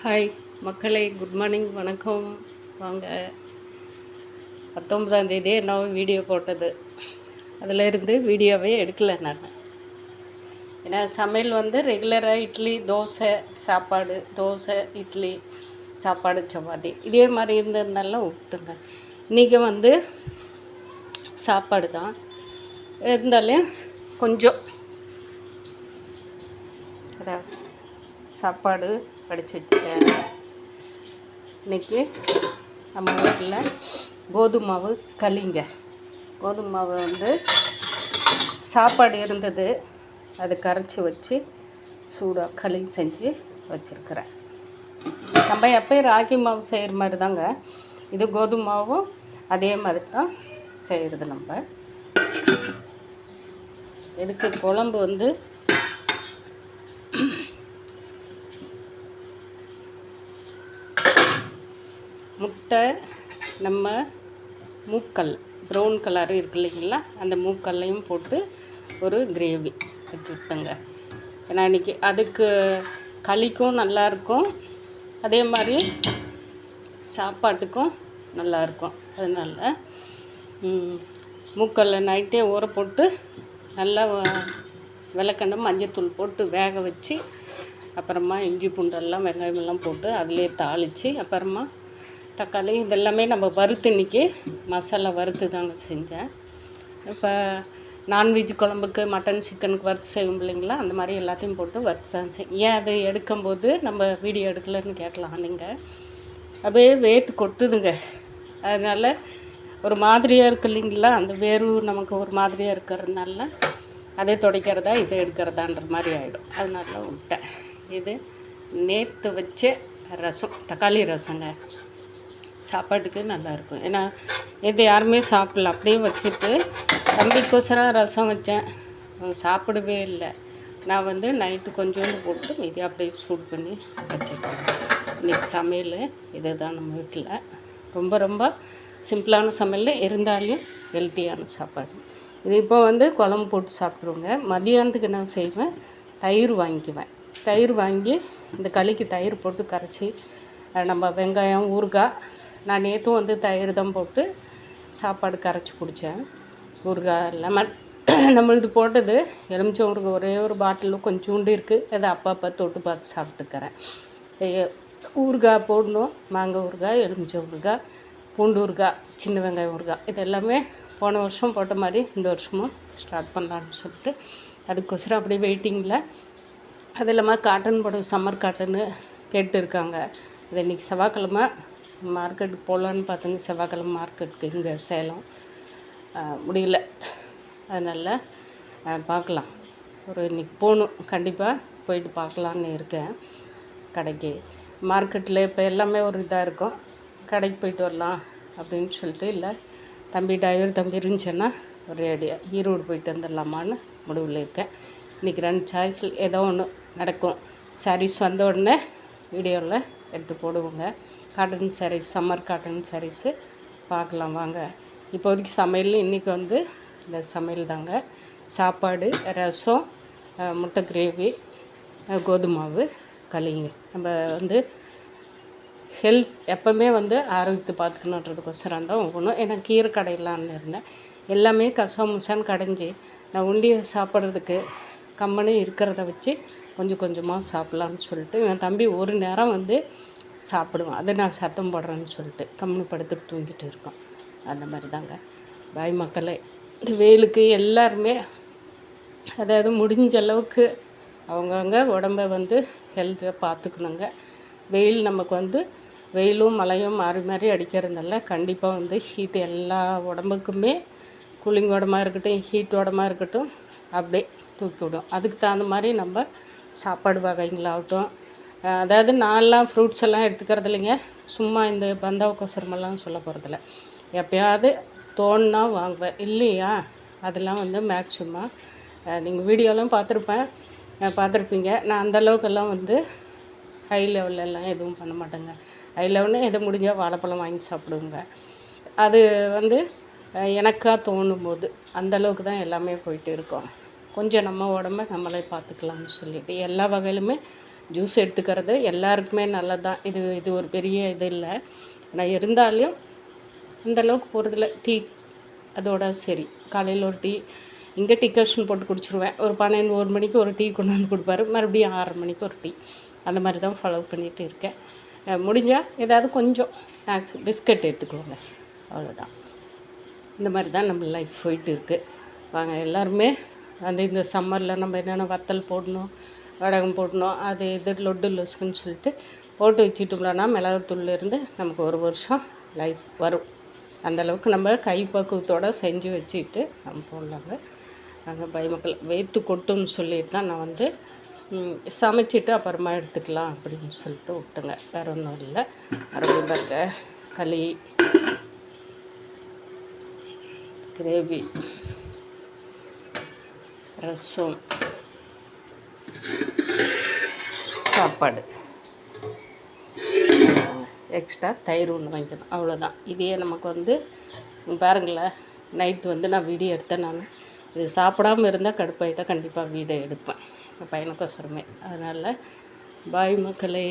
Hi மக்களே, good morning, வணக்கம். வாங்க. 19ஆம் தேதி என்னவோ வீடியோ போட்டது, அதிலிருந்து வீடியோவே எடுக்கலை நான். ஏன்னா சமையல் ரெகுலராக இட்லி தோசை சாப்பாடு, தோசை இட்லி சாப்பாடு சப்பாத்தி இதே மாதிரி இருந்ததுனால விட்டுங்க. இன்றைக்கி சாப்பாடு தான் இருந்தாலும் கொஞ்சம் சாப்பாடு படித்து வச்சுட்டேன். இன்றைக்கி நம்ம வீட்டில் கோதுமை மாவு களிங்க. கோதுமை மாவு சாப்பாடு இருந்தது, அது கரைச்சி வச்சு சூடாக களி செஞ்சு வச்சுருக்கிறேன். நம்ம எப்போயும் ராகி மாவு செய்கிற மாதிரி தாங்க இது கோதுமை மாவும் அதே மாதிரி தான் செய்கிறது. நம்ம இதுக்கு குழம்பு முட்டை, நம்ம மூக்கல் ப்ரௌன் கலர் இருக்கு இல்லைங்களா, அந்த மூக்கல்லையும் போட்டு ஒரு கிரேவி வச்சுட்டேங்க. ஏன்னா இன்றைக்கி அதுக்கு களிக்கும் நல்லாயிருக்கும், அதே மாதிரி சாப்பாட்டுக்கும் நல்லாயிருக்கும். அதனால் மூக்கல்ல நைட்டே ஊற போட்டு நல்லா விளக்கெண்ணெய் மஞ்சத்தூள் போட்டு வேக வச்சு, அப்புறமா இஞ்சி பூண்டெல்லாம் வெங்காயமெல்லாம் போட்டு அதிலே தாளித்து, அப்புறமா தக்காளி இதெல்லாமே நம்ம வறுத்து இன்றைக்கி மசாலா வறுத்து தாங்க செஞ்சேன். இப்போ நான்வெஜ் குழம்புக்கு மட்டன் சிக்கனுக்கு வறுத்து செய்வோம் இல்லைங்களா, அந்த மாதிரி எல்லாத்தையும் போட்டு வறுத்து தான் ஏன் அது எடுக்கும்போது நம்ம வீடியோ எடுக்கலன்னு கேட்கலாம் நீங்கள். அப்படியே வேர்த்து கொட்டுதுங்க, அதனால் ஒரு மாதிரியாக இருக்குது இல்லைங்களா, அந்த வேர்வு நமக்கு ஒரு மாதிரியாக இருக்கிறதுனால அதே துடைக்கிறதா இதை எடுக்கிறதான்ற மாதிரி ஆகிடும். அதனால விட்டேன். இது நேற்று வச்ச ரசம், தக்காளி ரசங்க. சாப்பாட்டுக்கு நல்லாயிருக்கும். ஏன்னா இது யாருமே சாப்பிடல, அப்படியே வச்சுட்டு தம்பிக்கோசரம் ரசம் வச்சேன், சாப்பிடவே இல்லை. நான் நைட்டு கொஞ்சோண்டு போட்டு மீதி அப்படியே சூடு பண்ணி வச்சுட்டேன். இன்றைக்கி சமையல் இது தான் நம்ம வீட்டில். ரொம்ப ரொம்ப சிம்பிளான சமையல் இருந்தாலும் ஹெல்த்தியான சாப்பாடு. இது இப்போ குழம்பு போட்டு சாப்பிட்ருவோங்க. மதியானத்துக்கு என்ன செய்வேன், தயிர் வாங்கிக்குவேன். தயிர் வாங்கி இந்த களிக்கு தயிர் போட்டு கரைச்சி, நம்ம வெங்காயம் ஊறுகாய், நான் நேற்றும் தயிர் தான் போட்டு சாப்பாடு கரைச்சி குடித்தேன். ஊறுகாய் லெமன் நம்மளது போட்டது எலுமிச்சை ஊறுகாய் ஒரே ஒரு பாட்டிலும் கொஞ்சோண்டு இருக்குது, அதை அப்பப்போ தொட்டு பார்த்து சாப்பிட்டுக்கிறேன். ஊறுகாய் போடணும், மாங்காய் ஊறுகாய், எலுமிச்சை ஊறுகாய், பூண்டு ஊறுகாய், சின்ன வெங்காயம் ஊறுகாய், இது எல்லாமே போன வருஷம் போட்ட மாதிரி இந்த வருஷமும் ஸ்டார்ட் பண்ணலான்னு சொல்லிட்டு அதுக்கோசரம் அப்படியே வெயிட்டிங்கில். அது இல்லாமல் காட்டன் புடவை சம்மர் காட்டன்னு கேட்டு இருக்காங்க. அது இன்றைக்கி செவ்வாய்க்கிழமை மார்க்கெட்டுக்கு போகலான்னு பார்த்தோங்க. செவ்வாய்க்கிழமை மார்க்கெட்டுக்கு இங்கே சேலம் முடியல, அதனால் பார்க்கலாம். இன்றைக்கி போகணும், கண்டிப்பாக போயிட்டு பார்க்கலான்னு இருக்கேன் கடைக்கு. மார்க்கெட்டில் இப்போ எல்லாமே ஒரு இதாக இருக்கும், கடைக்கு போயிட்டு வரலாம் அப்படின்னு சொல்லிட்டு. இல்லை டிரைவர் தம்பி இருந்துச்சுன்னா ஒரு ஐடியா ஈரோடு போயிட்டு வந்துடலாமான்னு முடிவில் இருக்கேன். இன்றைக்கி 2 சாய்ஸில் ஏதோ ஒன்று நடக்கும். சாரீஸ் வந்த உடனே வீடியோவில் எடுத்து போடுவோங்க. Cotton saris, summer cotton saris பார்க்கலாம் வாங்க. இப்போதைக்கு சமையல் இன்றைக்கி இந்த சமையல் தாங்க. சாப்பாடு, ரசம், முட்டை கிரேவி, கோதுமை மாவு களிங்க. நம்ம ஹெல்த் எப்போவுமே ஆரோக்கியத்தை பார்த்துக்கணுன்றதுக்கோசரம் தான் ஒவ்வொன்றும். ஏன்னா கீரை கடையிலான்னு இருந்தேன், எல்லாமே கசமுசான்னு கடைஞ்சி நான் உண்டியை சாப்பிட்றதுக்கு கம்மனு இருக்கிறத வச்சு கொஞ்சம் கொஞ்சமாக சாப்பிட்லான்னு சொல்லிட்டு என் தம்பி ஒரு நேரம் சாப்பிடுவான், அதை நான் சத்தம் போடுறேன்னு சொல்லிட்டு கம்முன்னு படுத்துட்டு தூங்கிட்டு இருக்கோம். அந்த மாதிரி தாங்க. பாய் மக்களே. இந்த வெயிலுக்கு எல்லாருமே அதாவது முடிஞ்ச அளவுக்கு அவங்கவுங்க உடம்பை ஹெல்த்தை பார்த்துக்கணுங்க. வெயில் நமக்கு வெயிலும் மழையும் மாறி மாறி அடிக்கிறதுனால கண்டிப்பாக ஹீட்டு எல்லா உடம்புக்குமே கூலிங் உடம்பா இருக்கட்டும், ஹீட் உடம்பா இருக்கட்டும், அப்படியே தூக்கி விடும். அதுக்கு தகுந்த மாதிரி நம்ம சாப்பாடு வகைங்களாகட்டும், அதாவது நான்லாம் ஃப்ரூட்ஸ் எல்லாம் எடுத்துக்கிறது இல்லைங்க, சும்மா இந்த பந்தாவக்கோசரமெல்லாம் சொல்ல போகிறதில்ல. எப்போயாவது தோணுன்னா வாங்குவேன், இல்லையா அதெல்லாம் மேக்ஸிமம் நீங்கள் வீடியோலாம் பார்த்துருப்பீங்க. நான் அந்தளவுக்கெல்லாம் ஹை லெவலெல்லாம் எதுவும் பண்ண மாட்டேங்க. ஹை லெவல்னு எது முடிஞ்சால் வாழைப்பழம் வாங்கி சாப்பிடுவேங்க. அது எனக்காக தோணும் போது அந்தளவுக்கு தான் எல்லாமே போயிட்டு இருக்கோம். கொஞ்சம் நம்ம உடம்ப நம்மளே பார்த்துக்கலாம்னு சொல்லிட்டு எல்லா வகையிலுமே ஜூஸ் எடுத்துக்கிறது எல்லாருக்குமே நல்லது தான். இது ஒரு பெரிய இது இல்லை. ஆனால் இருந்தாலும் அந்தளவுக்கு போகிறதில்ல. டீ அதோட சரி. காலையில் ஒரு டீ, இங்கே டிகாஷன் போட்டு குடிச்சிருவேன். ஒரு 12 மணிக்கு ஒரு டீ கொண்டு வந்து கொடுப்பாரு. மறுபடியும் 6:30 மணிக்கு ஒரு டீ. அந்த மாதிரி தான் ஃபாலோ பண்ணிகிட்டு இருக்கேன். முடிஞ்சால் ஏதாவது கொஞ்சம் ஸ்நாக்ஸ் பிஸ்கட் எடுத்துக்குவோங்க, அவ்வளோதான். இந்த மாதிரி தான் நம்ம லைஃப் போயிட்டு இருக்குது. வாங்க எல்லாருமே இந்த சம்மரில் நம்ம என்னென்ன வத்தல் போடணும், வடகம் போடணும், அது இது லொட்டு லொசுக்குன்னு சொல்லிட்டு போட்டு வச்சுட்டோம்னா மிளகுத்தூள்லேருந்து நமக்கு ஒரு வருஷம் லைஃப் வரும். அந்தளவுக்கு நம்ம கைப்பக்குவத்தோடு செஞ்சு வச்சுக்கிட்டு நம்ம போடலாங்க. நாங்கள் பயமக்கள் வேத்து கொட்டுன்னு சொல்லிட்டு தான் நான் சமைச்சிட்டு அப்புறமா எடுத்துக்கலாம் அப்படின்னு சொல்லிட்டு விட்டுங்க. வேறு ஒன்றும் இல்லை. மறுபடியும் பாருங்க களி, கிரேவி, ரசம், சாப்பாடு, எக்ஸ்ட்ரா தயிர் ஒன்று வாங்கிக்கணும், அவ்வளோதான். இதே நமக்கு பாருங்களேன், நைட்டு நான் வீடியோ எடுத்தேன். நான் இது சாப்பிடாமல் இருந்தால் கடுப்பாயிட்டால் கண்டிப்பாக வீடியோ எடுப்பேன் என் பையனுக்கோசரமே. அதனால் பாய் மக்களே.